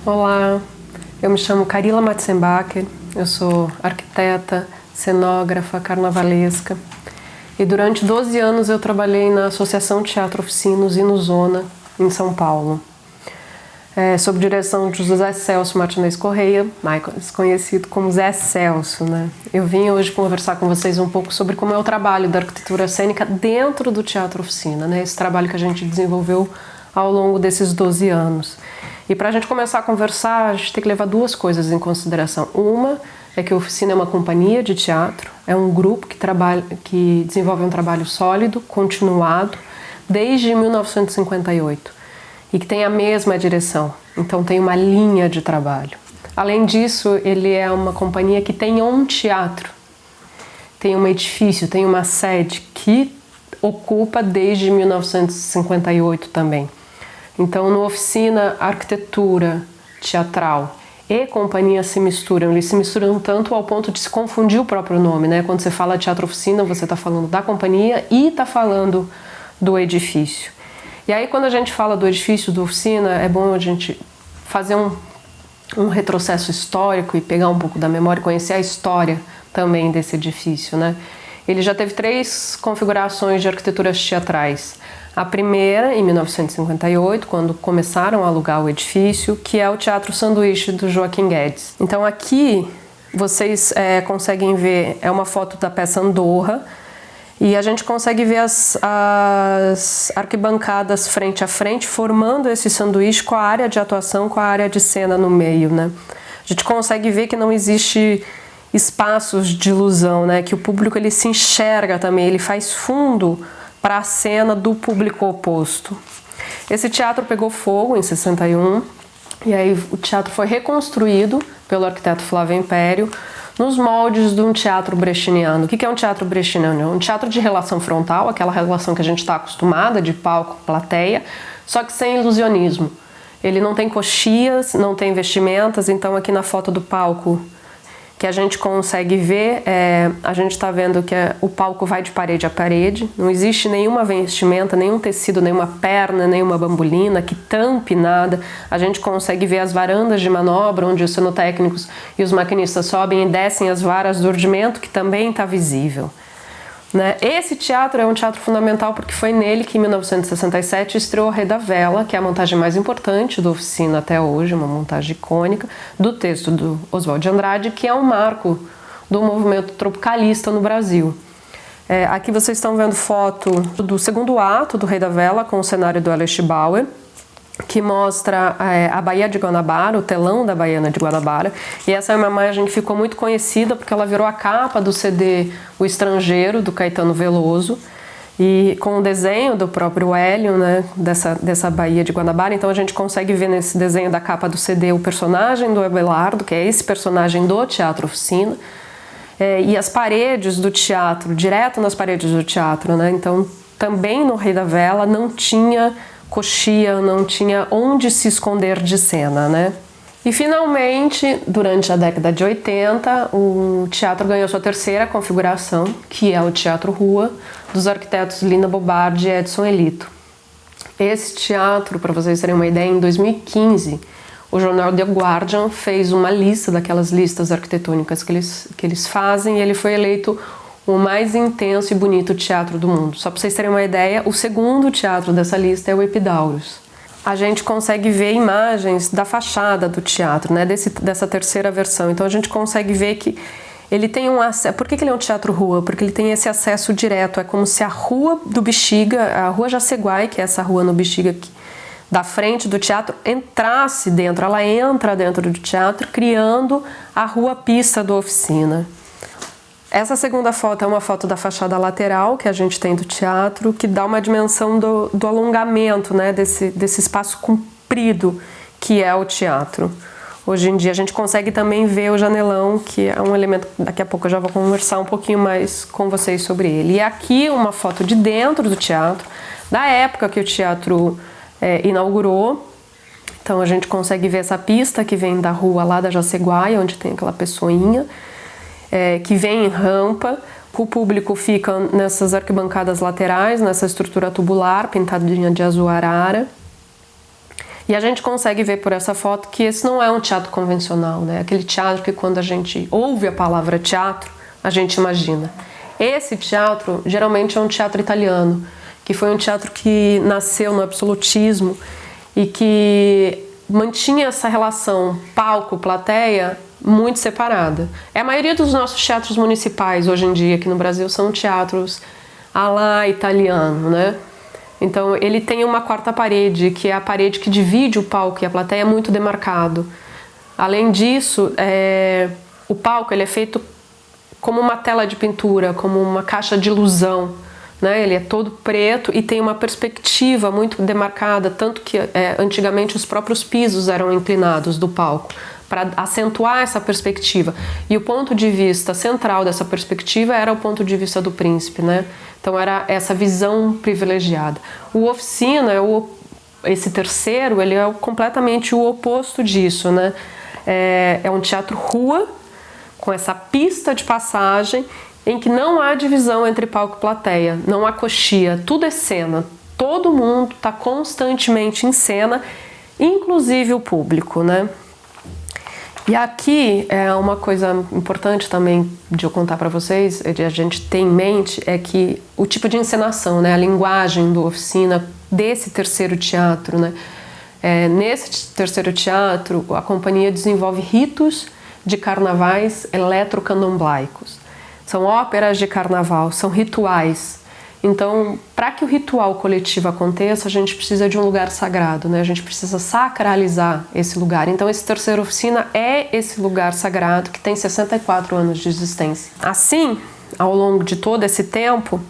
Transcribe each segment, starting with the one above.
Olá, eu me chamo Carila Matzenbacher, eu sou arquiteta, cenógrafa, carnavalesca e durante 12 anos eu trabalhei na Associação Teatro Oficina Usina Zona, em São Paulo, sob direção de José Celso Martinez Correia, mais conhecido como Zé Celso, né? Eu vim hoje conversar com vocês um pouco sobre como é o trabalho da arquitetura cênica dentro do Teatro Oficina, né? Esse trabalho que a gente desenvolveu ao longo desses 12 anos. E para a gente começar a conversar, a gente tem que levar duas coisas em consideração. Uma é que a Oficina é uma companhia de teatro, é um grupo que desenvolve um trabalho sólido, continuado, desde 1958, e que tem a mesma direção, então tem uma linha de trabalho. Além disso, ele é uma companhia que tem um teatro, tem um edifício, tem uma sede que ocupa desde 1958 também. Então, no Oficina, arquitetura teatral e companhia se misturam. Eles se misturam tanto ao ponto de se confundir o próprio nome, né? Quando você fala Teatro Oficina, você está falando da companhia e está falando do edifício. E aí, quando a gente fala do edifício, do Oficina, é bom a gente fazer um retrocesso histórico e pegar um pouco da memória e conhecer a história também desse edifício, né? Ele já teve 3 configurações de arquiteturas teatrais. A primeira, em 1958, quando começaram a alugar o edifício, que é o Teatro Sanduíche do Joaquim Guedes. Então aqui vocês conseguem ver, é uma foto da peça Andorra, e a gente consegue ver as arquibancadas frente a frente, formando esse sanduíche com a área de atuação, com a área de cena no meio, né? A gente consegue ver que não existe espaços de ilusão, né? Que o público ele se enxerga também, ele faz fundo para a cena do público oposto. Esse teatro pegou fogo em 61 e aí o teatro foi reconstruído pelo arquiteto Flávio Império nos moldes de um teatro brechtiano. O que é um teatro brechtiano? É um teatro de relação frontal, aquela relação que a gente está acostumada de palco-plateia, só que sem ilusionismo. Ele não tem coxias, não tem vestimentas, então aqui na foto do palco que a gente consegue ver, a gente está vendo que o palco vai de parede a parede, não existe nenhuma vestimenta, nenhum tecido, nenhuma perna, nenhuma bambolina que tampe nada. A gente consegue ver as varandas de manobra, onde os cenotécnicos e os maquinistas sobem e descem as varas do urdimento, que também está visível, né? Esse teatro é um teatro fundamental porque foi nele que em 1967 estreou O Rei da Vela, que é a montagem mais importante da Oficina até hoje, uma montagem icônica, do texto do Oswald de Andrade, que é um marco do movimento tropicalista no Brasil. Aqui vocês estão vendo foto do segundo ato do Rei da Vela com o cenário do Alex Bauer, que mostra a Baía de Guanabara, o telão da Baía de Guanabara. E essa é uma imagem que ficou muito conhecida porque ela virou a capa do CD O Estrangeiro, do Caetano Veloso, e com o desenho do próprio Hélio, né, dessa Baía de Guanabara. Então a gente consegue ver nesse desenho da capa do CD o personagem do Abelardo, que é esse personagem do Teatro Oficina, e as paredes do teatro, direto nas paredes do teatro, né? Então também no Rei da Vela não tinha coxia, não tinha onde se esconder de cena, né? E finalmente, durante a década de 80, o teatro ganhou sua terceira configuração, que é o Teatro Rua, dos arquitetos Lina Bobardi e Edson Elito. Esse teatro, para vocês terem uma ideia, em 2015, o jornal The Guardian fez uma lista daquelas listas arquitetônicas que eles fazem, e ele foi eleito o mais intenso e bonito teatro do mundo. Só para vocês terem uma ideia, o segundo teatro dessa lista é o Epidaurus. A gente consegue ver imagens da fachada do teatro, né, dessa terceira versão. Então a gente consegue ver que ele tem um acesso. Por que ele é um teatro-rua? Porque ele tem esse acesso direto. É como se a rua do Bexiga, a rua Jaceguai, que é essa rua no Bexiga da frente do teatro, entrasse dentro. Ela entra dentro do teatro, criando a rua-pista da Oficina. Essa segunda foto é uma foto da fachada lateral que a gente tem do teatro, que dá uma dimensão do alongamento, né, desse espaço comprido que é o teatro. Hoje em dia a gente consegue também ver o janelão, que é um elemento, daqui a pouco eu já vou conversar um pouquinho mais com vocês sobre ele. E aqui uma foto de dentro do teatro, da época que o teatro inaugurou. Então a gente consegue ver essa pista que vem da rua lá da Jaceguai, onde tem aquela pessoinha, que vem em rampa. O público fica nessas arquibancadas laterais, nessa estrutura tubular, pintadinha de azul arara. E a gente consegue ver por essa foto que esse não é um teatro convencional, né? Aquele teatro que quando a gente ouve a palavra teatro, a gente imagina. Esse teatro geralmente é um teatro italiano, que foi um teatro que nasceu no absolutismo e que mantinha essa relação palco-plateia muito separada. A maioria dos nossos teatros municipais hoje em dia aqui no Brasil são teatros à la italiano, né? Então ele tem uma quarta parede, que é a parede que divide o palco e a plateia, muito demarcado. Além disso, o palco ele é feito como uma tela de pintura, como uma caixa de ilusão, né? Ele é todo preto e tem uma perspectiva muito demarcada, tanto que antigamente os próprios pisos eram inclinados do palco, para acentuar essa perspectiva. E o ponto de vista central dessa perspectiva era o ponto de vista do príncipe, né? Então era essa visão privilegiada. O Oficina, esse terceiro, ele é completamente o oposto disso, né? É um teatro-rua, com essa pista de passagem, em que não há divisão entre palco e plateia, não há coxia, tudo é cena. Todo mundo está constantemente em cena, inclusive o público, né? E aqui é uma coisa importante também de eu contar para vocês, de a gente ter em mente, é que o tipo de encenação, né, a linguagem do Oficina, desse terceiro teatro, né, nesse terceiro teatro, a companhia desenvolve ritos de carnavais eletrocandomblásticos. São óperas de carnaval, são rituais. Então, para que o ritual coletivo aconteça, a gente precisa de um lugar sagrado, né? A gente precisa sacralizar esse lugar. Então, esse terceiro Oficina é esse lugar sagrado que tem 64 anos de existência. Assim, ao longo de todo esse tempo,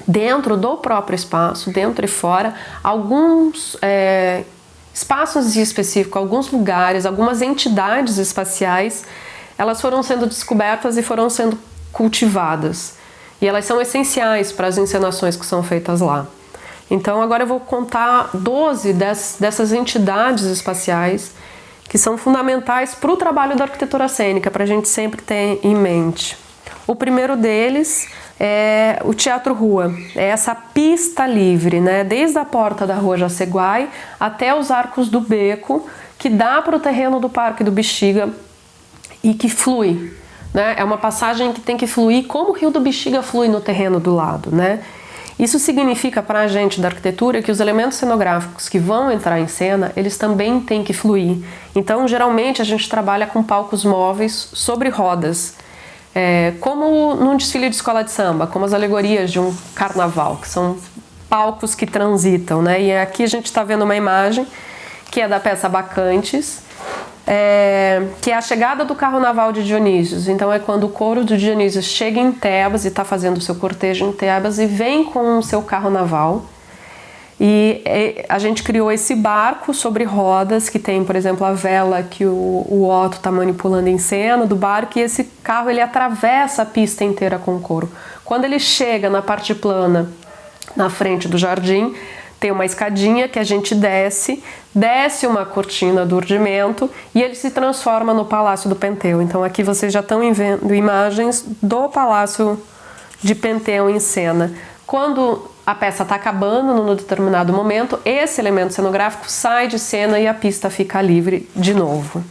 dentro do próprio espaço, dentro e fora, alguns espaços específicos, alguns lugares, algumas entidades espaciais, elas foram sendo descobertas e foram sendo cultivadas. E elas são essenciais para as encenações que são feitas lá. Então agora eu vou contar 12 dessas entidades espaciais que são fundamentais para o trabalho da arquitetura cênica, para a gente sempre ter em mente. O primeiro deles é o Teatro Rua, é essa pista livre, né? Desde a porta da Rua Jaceguai até os Arcos do Beco, que dá para o terreno do Parque do Bexiga e que flui. Né? É uma passagem que tem que fluir como o Rio do Bexiga flui no terreno do lado, né? Isso significa para a gente da arquitetura que os elementos cenográficos que vão entrar em cena, eles também têm que fluir. Então, geralmente, a gente trabalha com palcos móveis sobre rodas, como num desfile de escola de samba, como as alegorias de um carnaval, que são palcos que transitam, né? E aqui a gente está vendo uma imagem que é da peça Bacantes, que é a chegada do carro naval de Dionísios. Então é quando o coro de Dionísios chega em Tebas e está fazendo o seu cortejo em Tebas e vem com o seu carro naval. E a gente criou esse barco sobre rodas que tem, por exemplo, a vela que o Otto está manipulando em cena do barco, e esse carro ele atravessa a pista inteira com o coro. Quando ele chega na parte plana, na frente do jardim, tem uma escadinha que a gente desce uma cortina do urdimento e ele se transforma no Palácio do Penteu. Então aqui vocês já estão vendo imagens do Palácio de Penteu em cena. Quando a peça está acabando, num determinado momento, esse elemento cenográfico sai de cena e a pista fica livre de novo.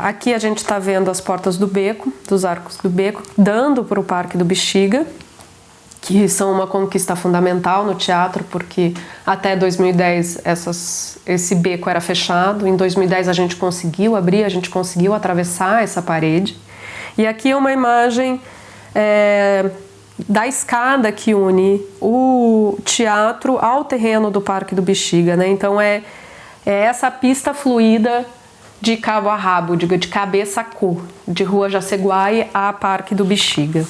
Aqui a gente está vendo as portas do beco, dos arcos do beco, dando para o Parque do Bexiga, que são uma conquista fundamental no teatro, porque até 2010 esse beco era fechado. Em 2010 a gente conseguiu abrir, a gente conseguiu atravessar essa parede. E aqui é uma imagem da escada que une o teatro ao terreno do Parque do Bexiga, né? Então é essa pista fluida de cabo a rabo, de cabeça a cu, de Rua Jaceguai a Parque do Bexiga.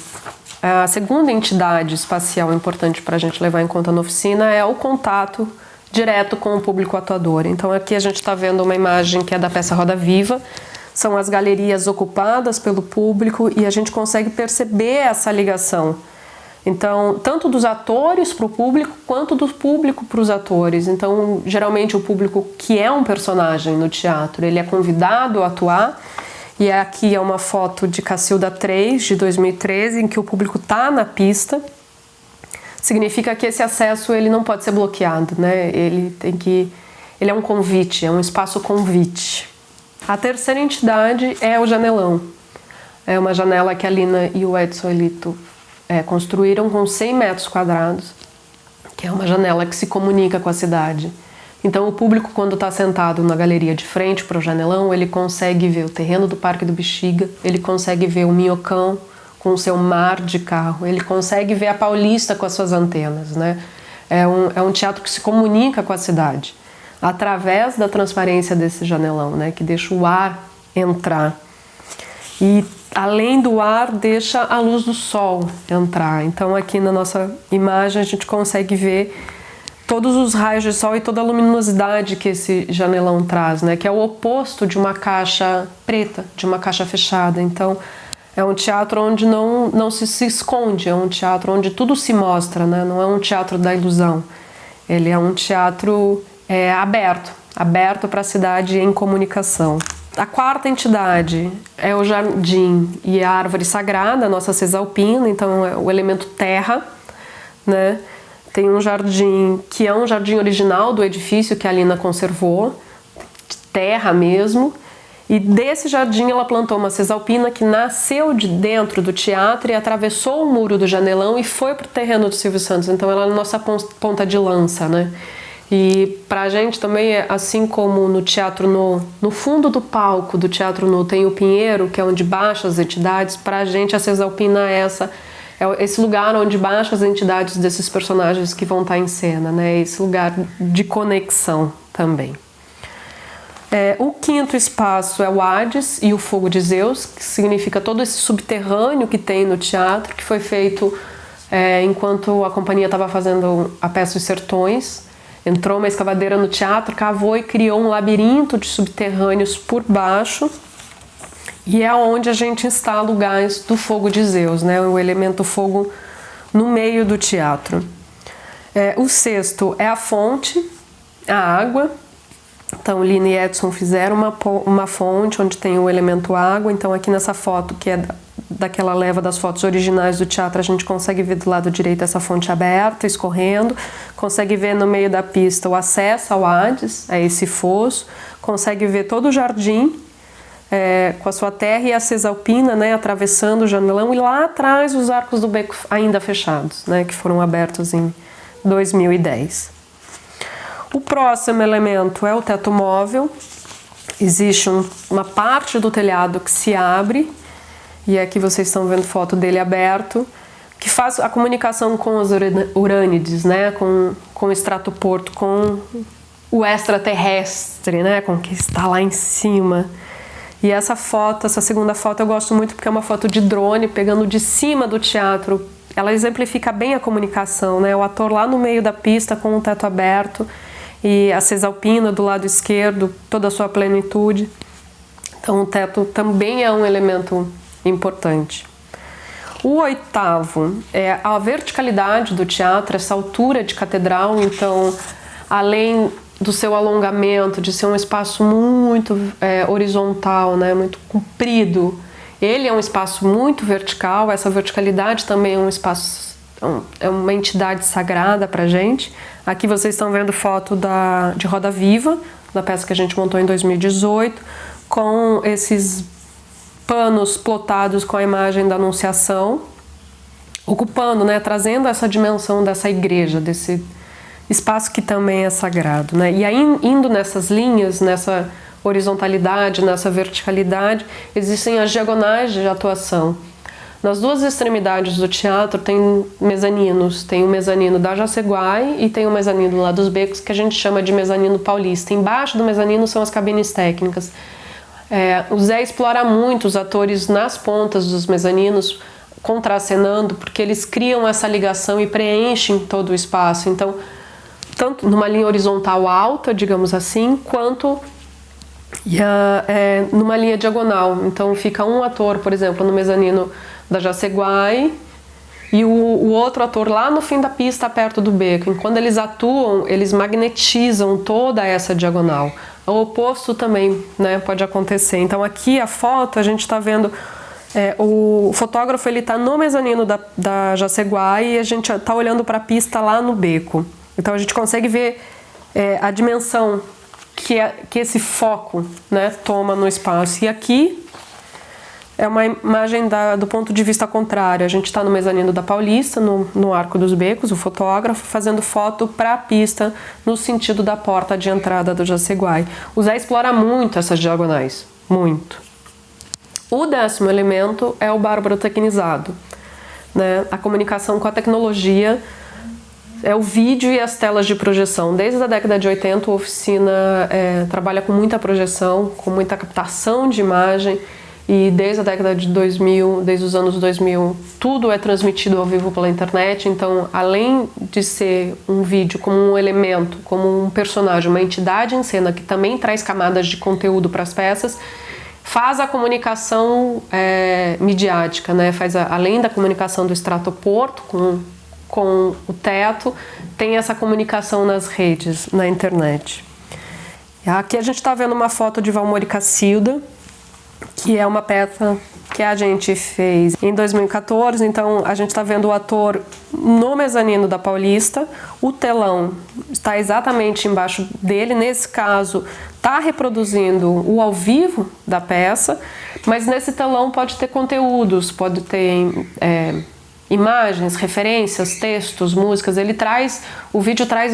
A segunda entidade espacial importante para a gente levar em conta na oficina é o contato direto com o público atuador. Então aqui a gente está vendo uma imagem que é da peça Roda Viva, são as galerias ocupadas pelo público e a gente consegue perceber essa ligação. Então, tanto dos atores para o público, quanto do público para os atores. Então, geralmente o público que é um personagem no teatro, ele é convidado a atuar. E aqui é uma foto de Cacilda 3, de 2013, em que o público está na pista. Significa que esse acesso ele não pode ser bloqueado, né? ele é um convite, é um espaço convite. A terceira entidade é o janelão. É uma janela que a Lina e o Edson Elito construíram com 100 metros quadrados, que é uma janela que se comunica com a cidade. Então o público, quando está sentado na galeria de frente para o janelão, ele consegue ver o terreno do Parque do Bexiga, ele consegue ver o Minhocão com o seu mar de carro, ele consegue ver a Paulista com as suas antenas, né? É um teatro que se comunica com a cidade, através da transparência desse janelão, né? Que deixa o ar entrar. E além do ar, deixa a luz do sol entrar. Então aqui na nossa imagem a gente consegue ver todos os raios de sol e toda a luminosidade que esse janelão traz, né? Que é o oposto de uma caixa preta, de uma caixa fechada. Então é um teatro onde não se esconde, é um teatro onde tudo se mostra, né? Não é um teatro da ilusão. Ele é um teatro aberto para a cidade em comunicação. A quarta entidade é o jardim e a árvore sagrada, a nossa Cisalpina, então é o elemento terra, né? Tem um jardim que é um jardim original do edifício que a Lina conservou, de terra mesmo, e desse jardim ela plantou uma Cisalpina que nasceu de dentro do teatro e atravessou o muro do janelão e foi para o terreno do Silvio Santos, então ela é a nossa ponta de lança, né? E pra gente também, assim como no teatro no fundo do palco do Teatro Nu tem o Pinheiro, que é onde baixam as entidades, pra gente a Cisalpina é esse lugar onde baixam as entidades desses personagens que vão estar em cena, né? Esse lugar de conexão também. O quinto espaço é o Hades e o Fogo de Zeus, que significa todo esse subterrâneo que tem no teatro, que foi feito enquanto a companhia estava fazendo a peça Os Sertões. Entrou uma escavadeira no teatro, cavou e criou um labirinto de subterrâneos por baixo. E é onde a gente instala o gás do fogo de Zeus, né? O elemento fogo no meio do teatro. O sexto é a fonte, a água. Então, Lina e Edson fizeram uma fonte onde tem o elemento água. Então, aqui nessa foto, que é daquela leva das fotos originais do teatro, a gente consegue ver do lado direito essa fonte aberta, escorrendo. Consegue ver no meio da pista o acesso ao Hades, a esse fosso. Consegue ver todo o jardim com a sua terra e a Cisalpina, né, atravessando o janelão. E lá atrás os arcos do beco ainda fechados, né, que foram abertos em 2010. O próximo elemento é o teto móvel. Existe uma parte do telhado que se abre, e aqui vocês estão vendo foto dele aberto, que faz a comunicação com os urânides, né? com o extratoporto, com o extraterrestre, né? Com o que está lá em cima. E essa segunda foto eu gosto muito porque é uma foto de drone pegando de cima do teatro. Ela exemplifica bem a comunicação, né? O ator lá no meio da pista com o teto aberto e a Cisalpina do lado esquerdo, toda a sua plenitude. Então o teto também é um elemento importante. O oitavo é a verticalidade do teatro, essa altura de catedral. Então, além do seu alongamento, de ser um espaço muito horizontal, né, muito comprido, ele é um espaço muito vertical. Essa verticalidade também é um espaço, é uma entidade sagrada pra gente. Aqui vocês estão vendo foto de Roda Viva, da peça que a gente montou em 2018, com esses panos plotados com a imagem da Anunciação, ocupando, né, trazendo essa dimensão dessa igreja, desse espaço que também é sagrado, né? E aí, indo nessas linhas, nessa horizontalidade, nessa verticalidade, existem as diagonais de atuação. Nas duas extremidades do teatro tem mezaninos, tem o mezanino da Jaceguai e tem o mezanino lá dos Becos, que a gente chama de mezanino paulista. Embaixo do mezanino são as cabines técnicas. O Zé explora muito os atores nas pontas dos mezaninos, contracenando, porque eles criam essa ligação e preenchem todo o espaço. Então, tanto numa linha horizontal alta, digamos assim, quanto numa linha diagonal. Então fica um ator, por exemplo, no mezanino da Jaceguai e o outro ator lá no fim da pista, perto do beco. E quando eles atuam, eles magnetizam toda essa diagonal. O oposto também, né, pode acontecer. Então aqui a foto, a gente está vendo o fotógrafo, ele está no mezanino da Jaceguai e a gente está olhando para a pista lá no beco. Então a gente consegue ver a dimensão que esse foco, né, toma no espaço. E aqui é uma imagem do ponto de vista contrário. A gente está no mezanino da Paulista, no Arco dos Becos, o fotógrafo fazendo foto para a pista no sentido da porta de entrada do Jaceguai. O Zé explora muito essas diagonais, muito. O 10º elemento é o bárbaro tecnizado, né? A comunicação com a tecnologia, é o vídeo e as telas de projeção. Desde a década de 80, a oficina trabalha com muita projeção, com muita captação de imagem, e desde a década de 2000, desde os anos 2000, tudo é transmitido ao vivo pela internet. Então, além de ser um vídeo como um elemento, como um personagem, uma entidade em cena que também traz camadas de conteúdo para as peças, faz a comunicação midiática, né? Além da comunicação do estratoporto com o teto, tem essa comunicação nas redes, na internet. Aqui a gente está vendo uma foto de Valmor e Cacilda, que é uma peça que a gente fez em 2014. Então a gente está vendo o ator no mezanino da Paulista, o telão está exatamente embaixo dele. Nesse caso está reproduzindo o ao vivo da peça, mas nesse telão pode ter conteúdos, pode ter imagens, referências, textos, músicas. O vídeo traz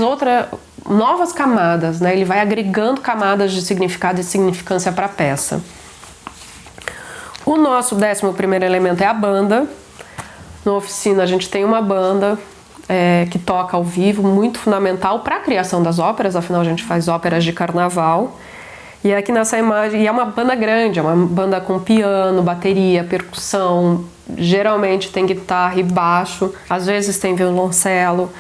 novas camadas, né? Ele vai agregando camadas de significado e significância para a peça. O nosso 11º elemento é a banda. Na oficina a gente tem uma banda que toca ao vivo, muito fundamental para a criação das óperas, afinal a gente faz óperas de carnaval. E aqui nessa imagem, é uma banda grande, é uma banda com piano, bateria, percussão, geralmente tem guitarra e baixo, às vezes tem violoncelo.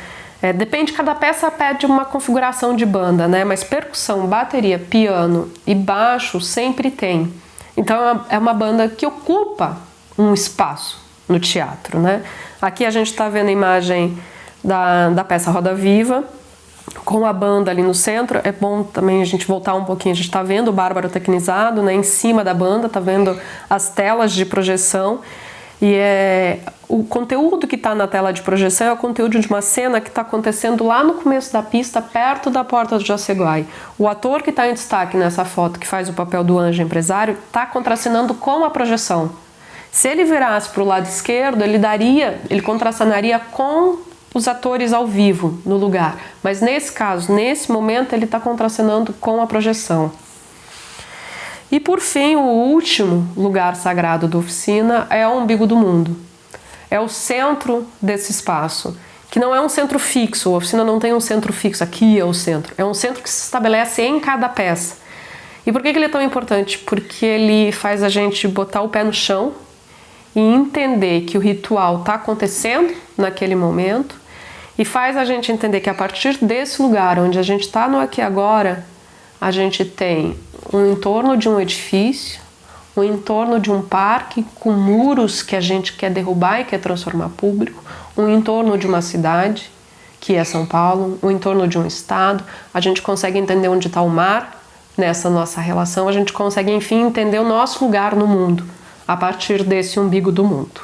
Depende, cada peça pede uma configuração de banda, né? Mas percussão, bateria, piano e baixo sempre tem. Então é uma banda que ocupa um espaço no teatro, né? Aqui a gente está vendo a imagem da peça Roda Viva, com a banda ali no centro. É bom também a gente voltar um pouquinho, a gente está vendo o bárbaro tecnizado, né? Em cima da banda, está vendo as telas de projeção. E o conteúdo que está na tela de projeção é o conteúdo de uma cena que está acontecendo lá no começo da pista, perto da porta do Jaceguai. O ator que está em destaque nessa foto, que faz o papel do anjo empresário, está contracenando com a projeção. Se ele virasse para o lado esquerdo, ele contracenaria com os atores ao vivo no lugar. Mas nesse caso, nesse momento, ele está contracenando com a projeção. E por fim, o último lugar sagrado da oficina é o umbigo do mundo. É o centro desse espaço, que não é um centro fixo. A oficina não tem um centro fixo, aqui é o centro. É um centro que se estabelece em cada peça. E por que ele é tão importante? Porque ele faz a gente botar o pé no chão e entender que o ritual está acontecendo naquele momento, e faz a gente entender que a partir desse lugar, onde a gente está no aqui e agora, a gente tem um entorno de um edifício, um entorno de um parque com muros que a gente quer derrubar e quer transformar público, um entorno de uma cidade, que é São Paulo, um entorno de um estado. A gente consegue entender onde está o mar nessa nossa relação, a gente consegue, enfim, entender o nosso lugar no mundo, a partir desse umbigo do mundo.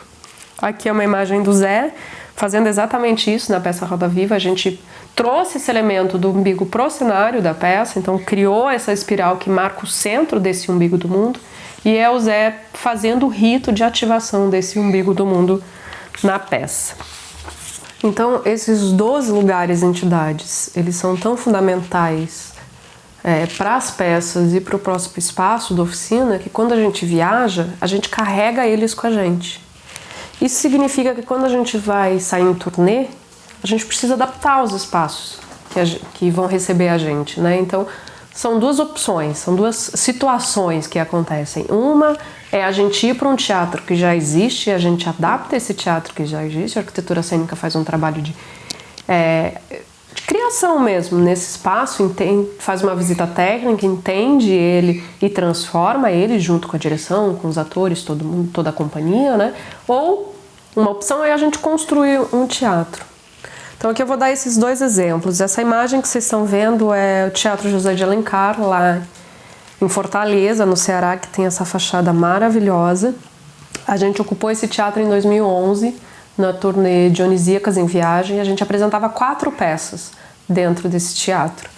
Aqui é uma imagem do Zé, fazendo exatamente isso na peça Roda Viva. A gente trouxe esse elemento do umbigo pro cenário da peça, então criou essa espiral que marca o centro desse umbigo do mundo, e é o Zé fazendo o rito de ativação desse umbigo do mundo na peça. Então, esses 12 lugares e entidades, eles são tão fundamentais para as peças e para o próximo espaço da oficina, que quando a gente viaja, a gente carrega eles com a gente. Isso significa que quando a gente vai sair em turnê, a gente precisa adaptar os espaços que vão receber a gente, né? Então, são duas opções, são duas situações que acontecem. Uma é a gente ir para um teatro que já existe, a gente adapta esse teatro que já existe. A arquitetura cênica faz um trabalho de criação mesmo nesse espaço, faz uma visita técnica, entende ele e transforma ele junto com a direção, com os atores, todo mundo, toda a companhia, né? Ou uma opção é a gente construir um teatro. Então aqui eu vou dar esses dois exemplos. Essa imagem que vocês estão vendo é o Teatro José de Alencar, lá em Fortaleza, no Ceará, que tem essa fachada maravilhosa. A gente ocupou esse teatro em 2011, na turnê Dionisíacas em Viagem. A gente apresentava 4 peças dentro desse teatro.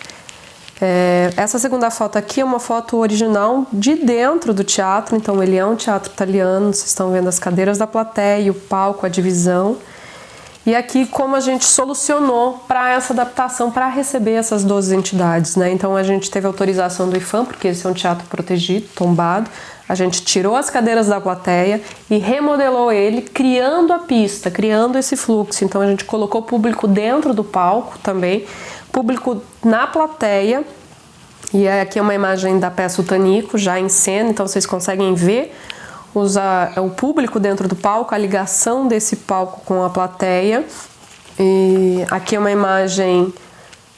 Essa segunda foto aqui é uma foto original de dentro do teatro, então ele é um teatro italiano, vocês estão vendo as cadeiras da plateia, o palco, a divisão. E aqui como a gente solucionou para essa adaptação, para receber essas 12 entidades, né? Então a gente teve autorização do IPHAN, porque esse é um teatro protegido, tombado. A gente tirou as cadeiras da plateia e remodelou ele, criando a pista, criando esse fluxo. Então a gente colocou o público dentro do palco também, público na plateia. E aqui é uma imagem da peça O Tanico, já em cena, então vocês conseguem ver o público dentro do palco, a ligação desse palco com a plateia. E aqui é uma imagem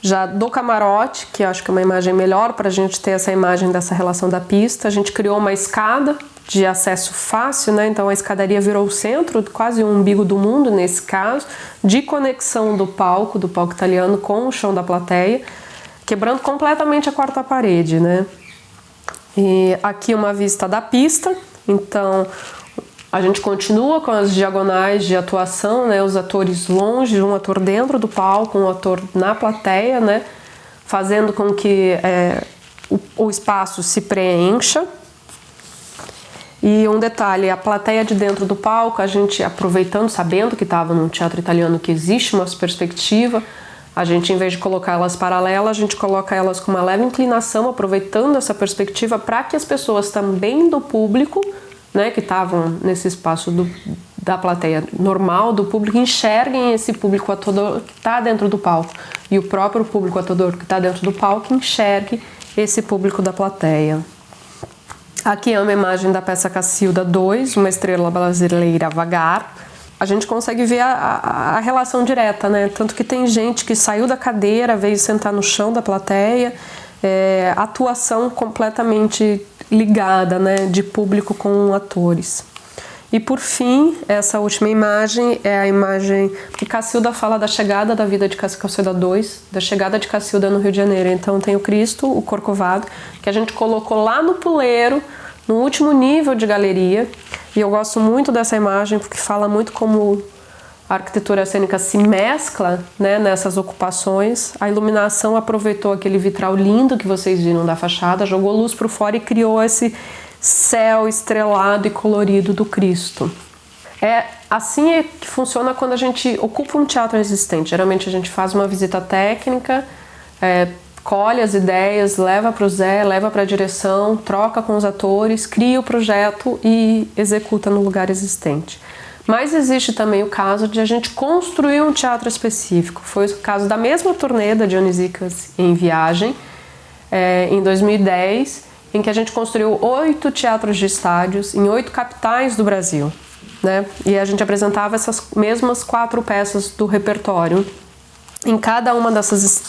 já do camarote, que eu acho que é uma imagem melhor para a gente ter essa imagem dessa relação da pista. A gente criou uma escada de acesso fácil, né? Então a escadaria virou o centro, quase o umbigo do mundo nesse caso, de conexão do palco italiano com o chão da plateia, quebrando completamente a quarta parede, né? E aqui uma vista da pista. Então, a gente continua com as diagonais de atuação, né? Os atores longe, um ator dentro do palco, um ator na plateia, né? Fazendo com que o espaço se preencha. E um detalhe, a plateia de dentro do palco, a gente aproveitando, sabendo que estava num teatro italiano que existe uma perspectiva, a gente, em vez de colocar elas paralelas, a gente coloca elas com uma leve inclinação, aproveitando essa perspectiva para que as pessoas também do público, né, que estavam nesse espaço da plateia normal, do público, enxerguem esse público atuador que está dentro do palco. E o próprio público atuador que está dentro do palco enxergue esse público da plateia. Aqui é uma imagem da peça Cacilda 2, uma estrela brasileira vagar. A gente consegue ver a relação direta, né? Tanto que tem gente que saiu da cadeira, veio sentar no chão da plateia, atuação completamente ligada, né? De público com atores. E por fim, essa última imagem é a imagem que Cacilda fala da chegada da vida de Cacilda 2, da chegada de Cacilda no Rio de Janeiro. Então tem o Cristo, o Corcovado, que a gente colocou lá no puleiro, no último nível de galeria. E eu gosto muito dessa imagem porque fala muito como a arquitetura cênica se mescla, né, nessas ocupações. A iluminação aproveitou aquele vitral lindo que vocês viram da fachada, jogou luz para fora e criou esse céu estrelado e colorido do Cristo. Assim que funciona quando a gente ocupa um teatro existente. Geralmente a gente faz uma visita técnica, colhe as ideias, leva para o Zé, leva para a direção, troca com os atores, cria o projeto e executa no lugar existente. Mas existe também o caso de a gente construir um teatro específico. Foi o caso da mesma turnê da Dionisíacas em Viagem, em 2010, em que a gente construiu 8 teatros de estádios em 8 capitais do Brasil, né? E a gente apresentava essas mesmas 4 peças do repertório em cada uma dessas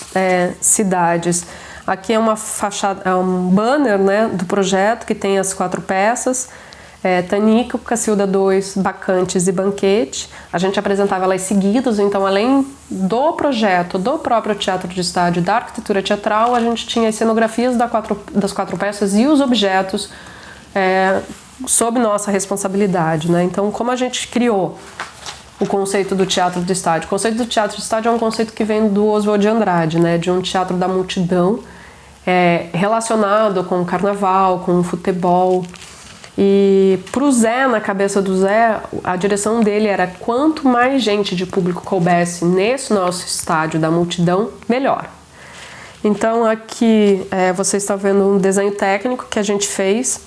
cidades. Aqui é uma fachada, é um banner, né, do projeto que tem as 4 peças, Tanico, Cacilda 2, Bacantes e Banquete. A gente apresentava elas seguidas, então além do projeto, do próprio teatro de estádio, da arquitetura teatral, a gente tinha as cenografias das 4 peças e os objetos sob nossa responsabilidade, né? Então, como a gente criou o conceito do teatro de estádio? O conceito do teatro de estádio é um conceito que vem do Oswald de Andrade, né? De um teatro da multidão, relacionado com o carnaval, com o futebol. E pro Zé, na cabeça do Zé, a direção dele era quanto mais gente de público coubesse nesse nosso estádio da multidão, melhor. Então aqui vocês estão vendo um desenho técnico que a gente fez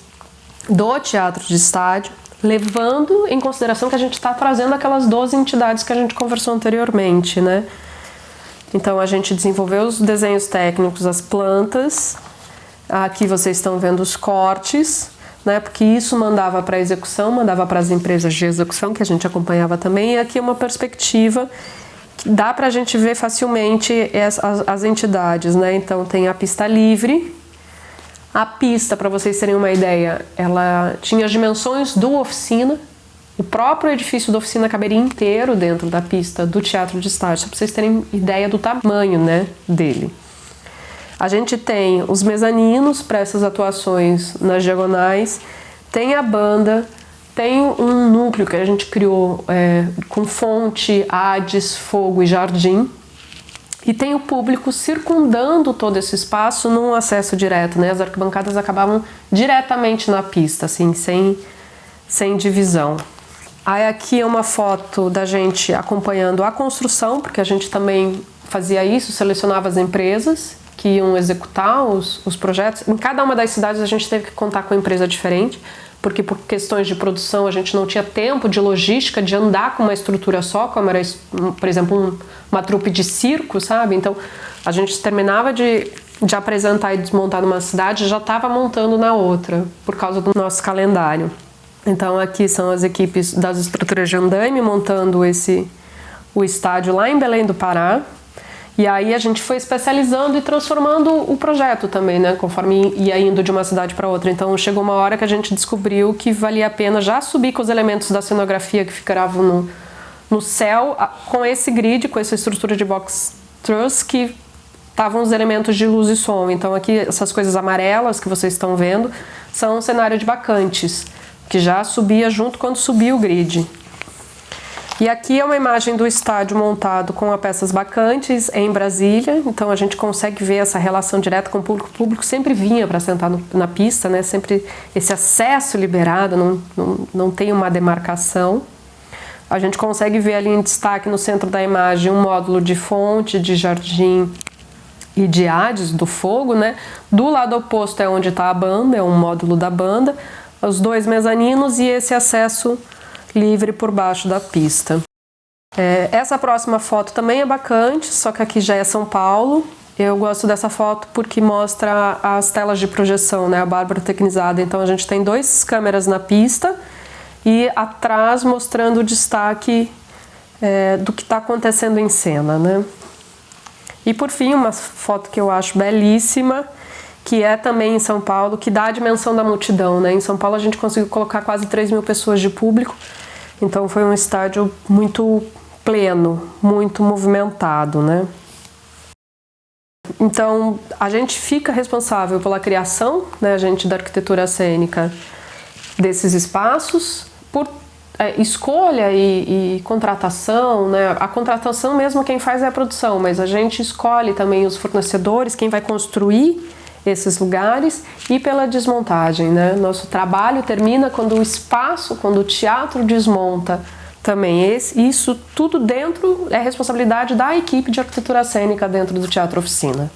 do teatro de estádio, levando em consideração que a gente está trazendo aquelas 12 entidades que a gente conversou anteriormente, né? Então a gente desenvolveu os desenhos técnicos, as plantas, aqui vocês estão vendo os cortes, né? Porque isso mandava para a execução, mandava para as empresas de execução, que a gente acompanhava também, e aqui é uma perspectiva que dá para a gente ver facilmente as entidades, né? Então tem a pista livre. A pista, para vocês terem uma ideia, ela tinha as dimensões do Oficina. O próprio edifício da Oficina caberia inteiro dentro da pista do teatro de estádio, só para vocês terem ideia do tamanho, né, dele. A gente tem os mezaninos para essas atuações nas diagonais, tem a banda, tem um núcleo que a gente criou com fonte, Hades, fogo e jardim. e tem o público circundando todo esse espaço num acesso direto, né? As arquibancadas acabavam diretamente na pista, assim, sem divisão. Aí aqui é uma foto da gente acompanhando a construção, porque a gente também fazia isso, selecionava as empresas que iam executar os projetos. Em cada uma das cidades a gente teve que contar com uma empresa diferente, porque por questões de produção a gente não tinha tempo de logística, de andar com uma estrutura só, como era, por exemplo, uma trupe de circo, sabe? Então a gente terminava de apresentar e desmontar numa cidade e já estava montando na outra, por causa do nosso calendário. Então aqui são as equipes das estruturas de andaime montando o estádio lá em Belém do Pará. E aí a gente foi especializando e transformando o projeto também, né? Conforme ia indo de uma cidade para outra. Então chegou uma hora que a gente descobriu que valia a pena já subir com os elementos da cenografia que ficavam no céu, com esse grid, com essa estrutura de box truss que estavam os elementos de luz e som. Então aqui essas coisas amarelas que vocês estão vendo são um cenário de bacantes, que já subia junto quando subia o grid. E aqui é uma imagem do estádio montado com as peças bacantes em Brasília, então a gente consegue ver essa relação direta com o público. O público sempre vinha para sentar na pista, né? Sempre esse acesso liberado, não tem uma demarcação. A gente consegue ver ali em destaque no centro da imagem um módulo de fonte, de jardim e de Hades, do fogo, né? Do lado oposto é onde está a banda, é um módulo da banda, os dois mezaninos e esse acesso livre por baixo da pista. Essa próxima foto também é bacante, só que aqui já é São Paulo. Eu gosto dessa foto porque mostra as telas de projeção, né? A Bárbara tecnizada. Então a gente tem 2 câmeras na pista e atrás mostrando o destaque do que está acontecendo em cena, né? E por fim, uma foto que eu acho belíssima, que é também em São Paulo, que dá a dimensão da multidão, né? Em São Paulo a gente conseguiu colocar quase 3.000 pessoas de público, então foi um estádio muito pleno, muito movimentado, né? Então a gente fica responsável pela criação, né, a gente da arquitetura cênica, desses espaços, por escolha e contratação, né? A contratação mesmo quem faz é a produção, mas a gente escolhe também os fornecedores, quem vai construir esses lugares, e pela desmontagem, né? Nosso trabalho termina quando o espaço, quando o teatro desmonta também. Isso tudo dentro é responsabilidade da equipe de arquitetura cênica dentro do Teatro Oficina.